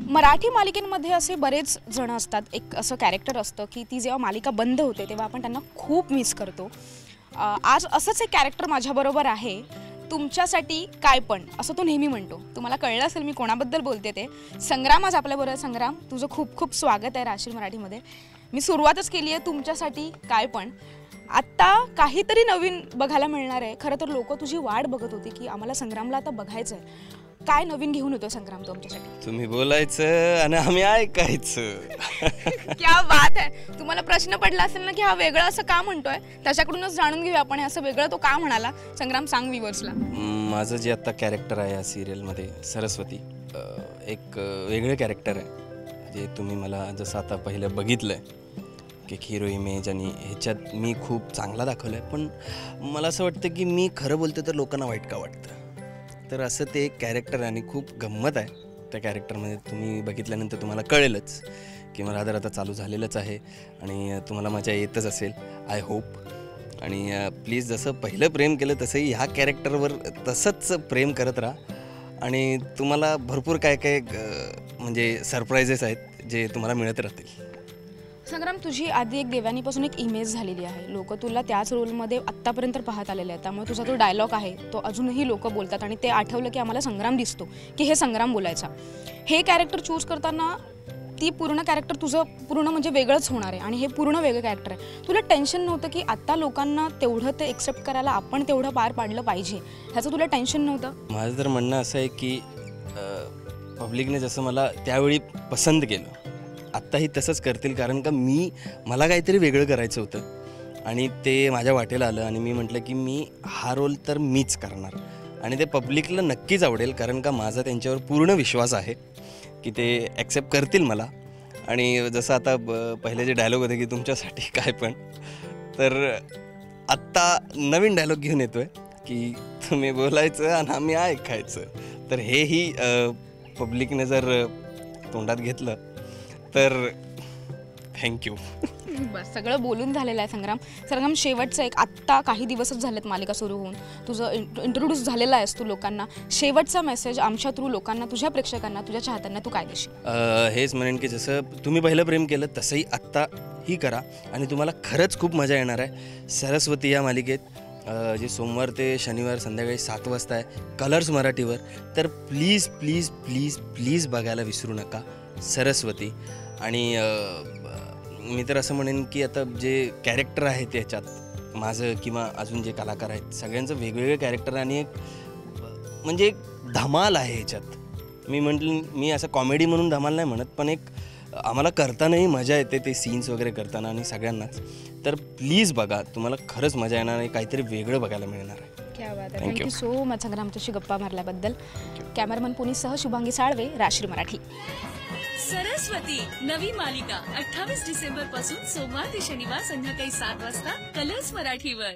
मराठी मालिकेमध्ये असे बरेच जण असतात, एक असं कॅरेक्टर असतं की ती जेव्हा मालिका बंद होते तेव्हा आपण त्यांना खूप मिस करतो. आज असंच एक कॅरेक्टर माझ्याबरोबर आहे. तुमच्यासाठी काय पण असं तो नेहमी म्हणतो. तुम्हाला कळलं असेल मी कोणाबद्दल बोलते ते. संग्राम आज आपल्याबरोबर. संग्राम, तुझं खूप खूप स्वागत आहे राशीर मराठीमध्ये. मी सुरुवातच केली आहे तुमच्यासाठी काय पण. आत्ता काहीतरी नवीन बघायला मिळणार आहे. खरं तर लोक तुझी वाट बघत होती की आम्हाला संग्रामला आता बघायचं आहे. काय नवीन घेऊन येतो संग्राम तुमच्यासाठी? तुम्ही बोलायचं आणि आम्ही ऐकायचं. क्या बात आहे. तुम्हाला प्रश्न पडला असेल ना की हा वेगळं असं का म्हणतोय, त्याच्याकडूनच जाणून घेऊया आपण. असं वेगळं तो का म्हणाला. संग्राम, सांग व्ह्यूअर्सला. माझं जे आता कॅरेक्टर आहे या सिरियलमध्ये सरस्वती, एक वेगळं कॅरेक्टर आहे. जे तुम्ही मला जसं आता पहिलं बघितलंय की हिरो इमेज आणि ह्याच्यात मी खूप चांगला दाखवलं आहे. पण मला असं वाटतं की मी खरं बोलतो तर लोकांना वाईट का वाटतं. तर असं ते एक कॅरेक्टर आहे आणि खूप गंमत आहे त्या कॅरेक्टरमध्ये. तुम्ही बघितल्यानंतर तुम्हाला कळेलच की मला आता चालू झालेलंच आहे आणि तुम्हाला मजा येतच असेल, आय होप. आणि प्लीज जसं पहिलं प्रेम केलं तसंही ह्या कॅरेक्टरवर तसंच प्रेम करत राहा. आणि तुम्हाला भरपूर काय काय म्हणजे सरप्राईजेस आहेत जे तुम्हाला मिळत राहतील. संग्राम, तुझी आधी एक देवानीपासून एक इमेज झालेली आहे. लोक तुला त्याच रोलमध्ये आत्तापर्यंत पाहत आलेले आहेत. त्यामुळे तुझा तो डायलॉग आहे तो अजूनही लोक बोलतात आणि ते आठवलं की आम्हाला संग्राम दिसतो की हे संग्राम बोलायचा. हे कॅरेक्टर चूज करताना ती पूर्ण कॅरेक्टर तुझं पूर्ण म्हणजे वेगळंच होणार आहे आणि हे पूर्ण वेगळं कॅरेक्टर आहे. तुला टेन्शन नव्हतं की आत्ता लोकांना तेवढं ते एक्सेप्ट करायला आपण तेवढं पार पाडलं पाहिजे, ह्याचं तुला टेन्शन नव्हतं? माझं तर म्हणणं असं आहे की पब्लिकने जसं मला त्यावेळी पसंत केलं आत्ताही तसंच करतील. कारण का मला काहीतरी वेगळं करायचं होतं आणि ते माझ्या वाटेला आलं आणि मी म्हटलं की मी हा रोल तर मीच करणार आणि ते पब्लिकला नक्कीच आवडेल. कारण का माझा त्यांच्यावर पूर्ण विश्वास आहे की ते ॲक्सेप्ट करतील मला. आणि जसं आता पहिले जे डायलॉग होते की तुमच्यासाठी काय पण, तर आत्ता नवीन डायलॉग घेऊन येतो आहे की तुम्ही बोलायचं आणि आम्ही ऐकायचं. तर हेही पब्लिकने जर तोंडात घेतलं तर थँक्यू. बस, सगळं बोलून झालेलं आहे संग्राम. शेवटचं एक, आत्ता काही दिवसच झालेत मालिका सुरू होऊन, तुझं इंट्रोड्यूस झालेला आहेस तू लोकांना. शेवटचा मेसेज आमच्या थ्रू लोकांना, तुझ्या प्रेक्षकांना, तुझ्या चाहत्यांना तू काय देशील? हेच म्हणेन की जसं तुम्ही पहिलं प्रेम केलं तसंही आत्ताही करा आणि तुम्हाला खरंच खूप मजा येणार आहे. सरस्वती या मालिकेत जे सोमवार ते शनिवार संध्याकाळी 7 वाजता आहे कलर्स मराठीवर. तर प्लीज प्लीज प्लीज प्लीज बघायला विसरू नका सरस्वती. आणि मी तर असं म्हणेन की आता जे कॅरेक्टर आहे त्याच्यात माझं किंवा अजून जे कलाकार आहेत सगळ्यांचं वेगवेगळे कॅरेक्टर आणि एक म्हणजे एक धमाल आहे ह्याच्यात. मी असं कॉमेडी म्हणून धमाल नाही म्हणत, पण एक आम्हाला करतानाही मजा येते ते सीन्स वगैरे करताना आणि सगळ्यांनाच. तर प्लीज बघा, तुम्हाला खरंच मजा येणार आहे, काहीतरी वेगळं बघायला मिळणार आहे. क्या बात आहे. थँक्यू सो मच संग्राम, तुझी गप्पा मारल्याबद्दल. कॅमेरामन पुनीसह शुभांगी साळवे, राशीर मराठी. सरस्वती नवी मालिका 28 डिसेंबर पासून सोमवार ते शनिवार संध्याकाळी 7 वाजता कलर्स मराठीवर.